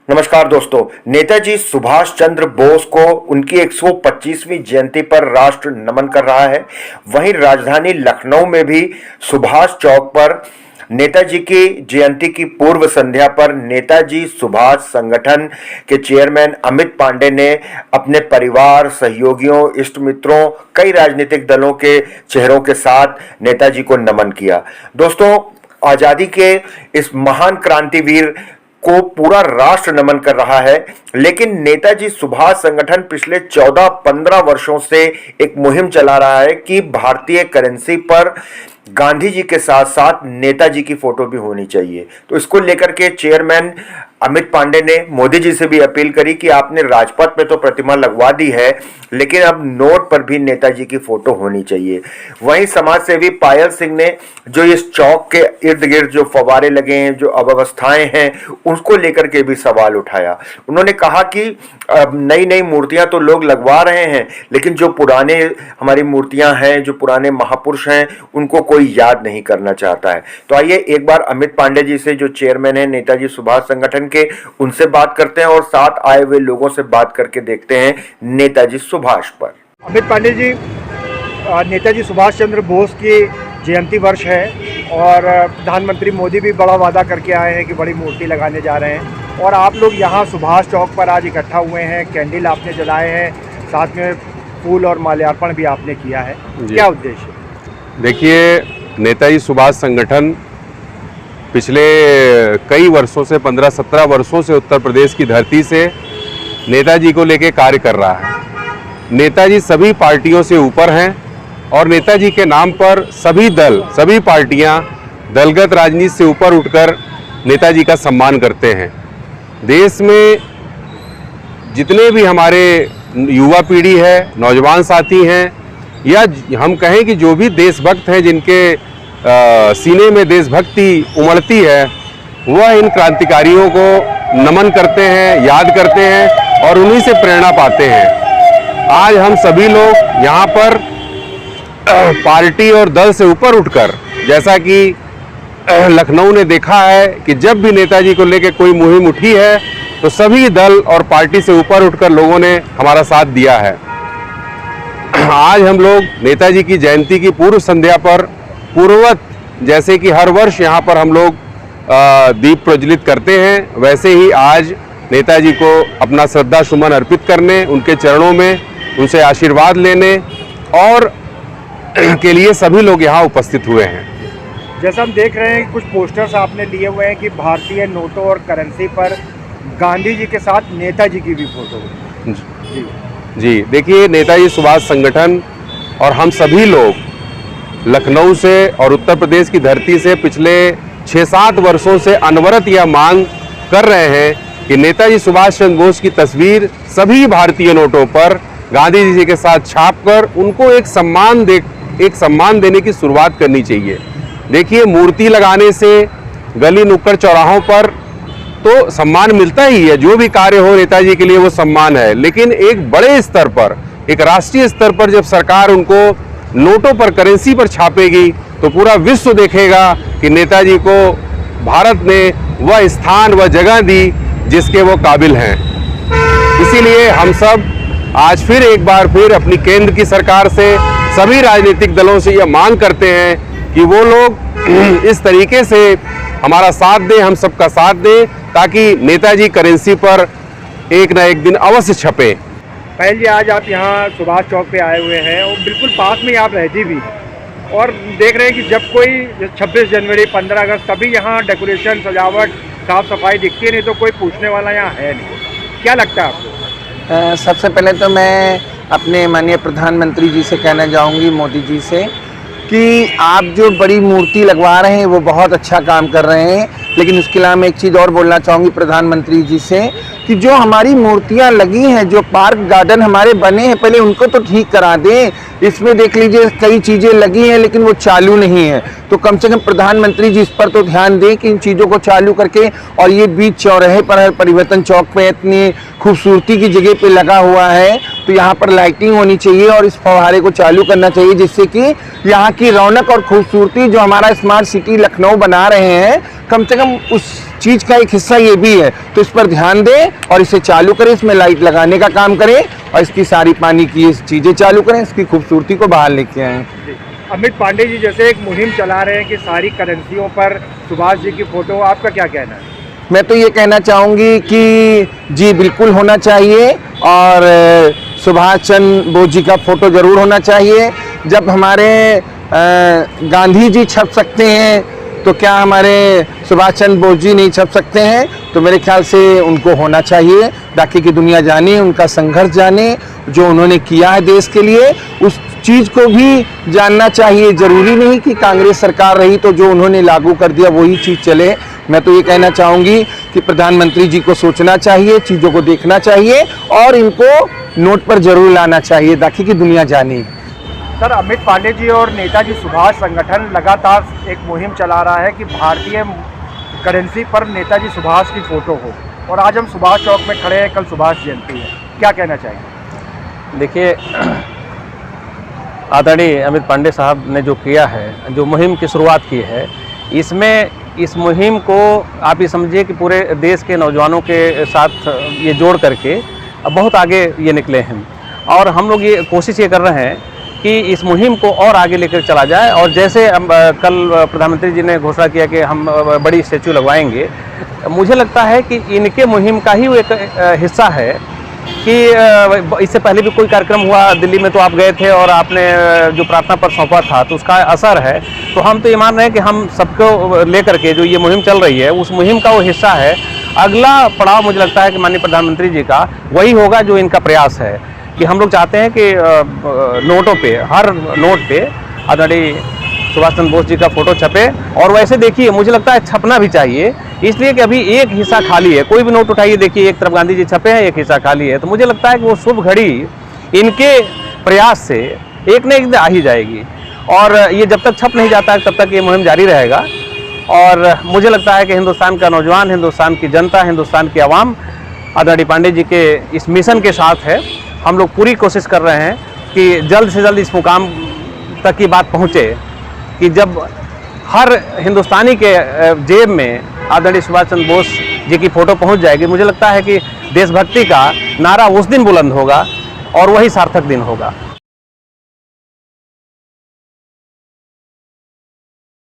नमस्कार दोस्तों। नेताजी सुभाष चंद्र बोस को उनकी 125वीं जयंती पर राष्ट्र नमन कर रहा है। वहीं राजधानी लखनऊ में भी सुभाष चौक पर नेताजी की जयंती की पूर्व संध्या पर नेताजी सुभाष संगठन के चेयरमैन अमित पांडे ने अपने परिवार, सहयोगियों, इष्ट मित्रों, कई राजनीतिक दलों के चेहरों के साथ नेताजी को नमन किया। दोस्तों, आजादी के इस महान क्रांतिवीर को पूरा राष्ट्र नमन कर रहा है, लेकिन नेताजी सुभाष संगठन पिछले 14-15 वर्षों से एक मुहिम चला रहा है कि भारतीय करेंसी पर गांधी जी के साथ साथ नेताजी की फोटो भी होनी चाहिए। तो इसको लेकर के चेयरमैन अमित पांडे ने मोदी जी से भी अपील करी कि आपने राजपथ पे तो प्रतिमा लगवा दी है, लेकिन अब नोट पर भी नेताजी की फोटो होनी चाहिए। वहीं समाज सेवी पायल सिंह ने जो इस चौक के इर्द गिर्द जो फव्वारे लगे हैं, जो अव्यवस्थाएं हैं, उसको लेकर के भी सवाल उठाया। उन्होंने कहा कि नई नई मूर्तियां तो लोग लगवा रहे हैं, लेकिन जो पुराने हमारी मूर्तियां हैं, जो पुराने महापुरुष हैं, उनको कोई याद नहीं करना चाहता है। तो आइए एक बार अमित पांडे जी से, जो चेयरमैन है नेताजी सुभाष संगठन के, उनसे बात करते हैं और साथ आए हुए लोगों से बात करके देखते हैं नेताजी सुभाष पर। अमित पांडे जी, नेताजी सुभाष चंद्र बोस की जयंती वर्ष है और प्रधानमंत्री मोदी भी बड़ा वादा करके आए हैं कि बड़ी मूर्ति लगाने जा रहे हैं, और आप लोग यहाँ सुभाष चौक पर आज इकट्ठा हुए हैं। कैंडल आपने जलाए हैं, साथ में फूल और माल्यार्पण भी आपने किया है। क्या उद्देश्य? देखिए, नेताजी सुभाष संगठन पिछले कई वर्षों से 15-17 वर्षों से उत्तर प्रदेश की धरती से नेताजी को लेकर कार्य कर रहा है। नेताजी सभी पार्टियों से ऊपर हैं और नेताजी के नाम पर सभी दल, सभी पार्टियां दलगत राजनीति से ऊपर उठकर नेताजी का सम्मान करते हैं। देश में जितने भी हमारे युवा पीढ़ी है, नौजवान साथी हैं, या हम कहें कि जो भी देशभक्त हैं, जिनके सीने में देशभक्ति उमड़ती है, वह इन क्रांतिकारियों को नमन करते हैं, याद करते हैं और उन्हीं से प्रेरणा पाते हैं। आज हम सभी लोग यहाँ पर पार्टी और दल से ऊपर उठकर, जैसा कि लखनऊ ने देखा है कि जब भी नेताजी को लेकर कोई मुहिम उठी है तो सभी दल और पार्टी से ऊपर उठकर लोगों ने हमारा साथ दिया है। आज हम लोग नेताजी की जयंती की पूर्व संध्या पर पूर्ववत, जैसे कि हर वर्ष यहाँ पर हम लोग दीप प्रज्वलित करते हैं, वैसे ही आज नेताजी को अपना श्रद्धा सुमन अर्पित करने, उनके चरणों में उनसे आशीर्वाद लेने और के लिए सभी लोग यहाँ उपस्थित हुए हैं। जैसा हम देख रहे हैं, कुछ पोस्टर्स आपने लिए हुए हैं कि भारतीय नोटों और करेंसी पर गांधी जी के साथ नेताजी की भी फोटो। जी, देखिए, नेताजी सुभाष संगठन और हम सभी लोग लखनऊ से और उत्तर प्रदेश की धरती से पिछले 6-7 वर्षों से अनवरत यह मांग कर रहे हैं कि नेताजी सुभाष चंद्र बोस की तस्वीर सभी भारतीय नोटों पर गांधी जी के साथ छापकर उनको एक सम्मान देने की शुरुआत करनी चाहिए। देखिए, मूर्ति लगाने से गली नुक्कड़ चौराहों पर तो सम्मान मिलता ही है, जो भी कार्य हो नेताजी के लिए वो सम्मान है, लेकिन एक बड़े स्तर पर, एक राष्ट्रीय स्तर पर जब सरकार उनको नोटों पर, करेंसी पर छापेगी तो पूरा विश्व देखेगा कि नेताजी को भारत ने वह स्थान, वह जगह दी जिसके वो काबिल हैं। इसीलिए हम सब आज फिर एक बार फिर अपनी केंद्र की सरकार से, सभी राजनीतिक दलों से यह मांग करते हैं कि वो लोग इस तरीके से हमारा साथ दें, हम सबका साथ दें, ताकि नेताजी करेंसी पर एक न एक दिन अवश्य छपे। पायल जी, आज आप यहाँ सुभाष चौक पे आए हुए हैं और बिल्कुल पास में आप रहती भी, और देख रहे हैं कि जब कोई 26 जनवरी, 15 अगस्त, तभी यहाँ डेकोरेशन, सजावट, साफ सफाई दिखती है, नहीं तो कोई पूछने वाला यहाँ है नहीं। क्या लगता है आपको? सबसे पहले तो मैं अपने माननीय प्रधानमंत्री जी से कहना चाहूँगी, मोदी जी से, कि आप जो बड़ी मूर्ति लगवा रहे हैं वो बहुत अच्छा काम कर रहे हैं, लेकिन उसके अलावा मैं एक चीज़ और बोलना चाहूँगी प्रधानमंत्री जी से कि जो हमारी मूर्तियाँ लगी हैं, जो पार्क गार्डन हमारे बने हैं, पहले उनको तो ठीक करा दें। इसमें देख लीजिए कई चीज़ें लगी हैं लेकिन वो चालू नहीं है, तो कम से कम प्रधानमंत्री जी इस पर तो ध्यान दें कि इन चीज़ों को चालू करके, और ये बीच चौराहे पर परिवर्तन चौक पे इतनी खूबसूरती की जगह पे लगा हुआ है, तो यहाँ पर लाइटिंग होनी चाहिए और इस फव्वारे को चालू करना चाहिए, जिससे कि यहाँ की रौनक और खूबसूरती जो हमारा स्मार्ट सिटी लखनऊ बना रहे हैं, कम से कम उस चीज़ का एक हिस्सा ये भी है, तो इस पर ध्यान दें और इसे चालू करें, इसमें लाइट लगाने का काम करें और इसकी सारी पानी की ये चीज़ें चालू करें, इसकी खूबसूरती को बाहर लेके आएँ। अमित पांडे जी जैसे एक मुहिम चला रहे हैं कि सारी करेंसियों पर सुभाष जी की फ़ोटो, आपका क्या कहना है? मैं तो ये कहना चाहूँगी कि जी बिल्कुल होना चाहिए और सुभाष चंद्र बोस जी का फ़ोटो ज़रूर होना चाहिए। जब हमारे गांधी जी छप सकते हैं तो क्या हमारे सुभाष चंद्र बोस जी नहीं छप सकते हैं? तो मेरे ख्याल से उनको होना चाहिए ताकि कि दुनिया जाने, उनका संघर्ष जाने, जो उन्होंने किया है देश के लिए, उस चीज़ को भी जानना चाहिए। ज़रूरी नहीं कि कांग्रेस सरकार रही तो जो उन्होंने लागू कर दिया वही चीज़ चले। मैं तो ये कहना चाहूँगी कि प्रधानमंत्री जी को सोचना चाहिए, चीज़ों को देखना चाहिए और इनको नोट पर जरूर लाना चाहिए ताकि कि दुनिया जाने। सर, अमित पांडे जी और नेताजी सुभाष संगठन लगातार एक मुहिम चला रहा है कि भारतीय करेंसी पर नेताजी सुभाष की फ़ोटो हो, और आज हम सुभाष चौक में खड़े हैं, कल सुभाष जयंती है, क्या कहना चाहेंगे? देखिए, आदरणीय अमित पांडे साहब ने जो किया है, जो मुहिम की शुरुआत की है, इसमें इस मुहिम को आप ये समझिए कि पूरे देश के नौजवानों के साथ ये जोड़ करके अब बहुत आगे ये निकले हैं और हम लोग ये कोशिश ये कर रहे हैं कि इस मुहिम को और आगे लेकर चला जाए। और जैसे कल प्रधानमंत्री जी ने घोषणा किया कि हम बड़ी स्टैचू लगवाएंगे, मुझे लगता है कि इनके मुहिम का ही वो एक हिस्सा है कि इससे पहले भी कोई कार्यक्रम हुआ दिल्ली में तो आप गए थे और आपने जो प्रार्थना पर सौंपा था तो उसका असर है। तो हम तो ये मान रहे हैं कि हम सबको लेकर के जो ये मुहिम चल रही है उस मुहिम का वो हिस्सा है। अगला पड़ाव मुझे लगता है कि माननीय प्रधानमंत्री जी का वही होगा जो इनका प्रयास है कि हम लोग चाहते हैं कि नोटों पे, हर नोट पे आदरणीय सुभाष चंद्र बोस जी का फ़ोटो छपे। और वैसे देखिए, मुझे लगता है छपना भी चाहिए, इसलिए कि अभी एक हिस्सा खाली है। कोई भी नोट उठाइए, देखिए एक तरफ गांधी जी छपे हैं, एक हिस्सा खाली है। तो मुझे लगता है कि वो शुभ घड़ी इनके प्रयास से एक न एक दिन आ ही जाएगी और ये जब तक छप नहीं जाता है तब तक ये मुहिम जारी रहेगा। और मुझे लगता है कि हिंदुस्तान का नौजवान, हिंदुस्तान की जनता, हिंदुस्तान की आवाम आदरणीय पांडे जी के इस मिशन के साथ है। हम लोग पूरी कोशिश कर रहे हैं कि जल्द से जल्द इस मुकाम तक की बात पहुँचे कि जब हर हिंदुस्तानी के जेब में आदरणीय सुभाष चंद्र बोस जी की फ़ोटो पहुंच जाएगी। मुझे लगता है कि देशभक्ति का नारा उस दिन बुलंद होगा और वही सार्थक दिन होगा।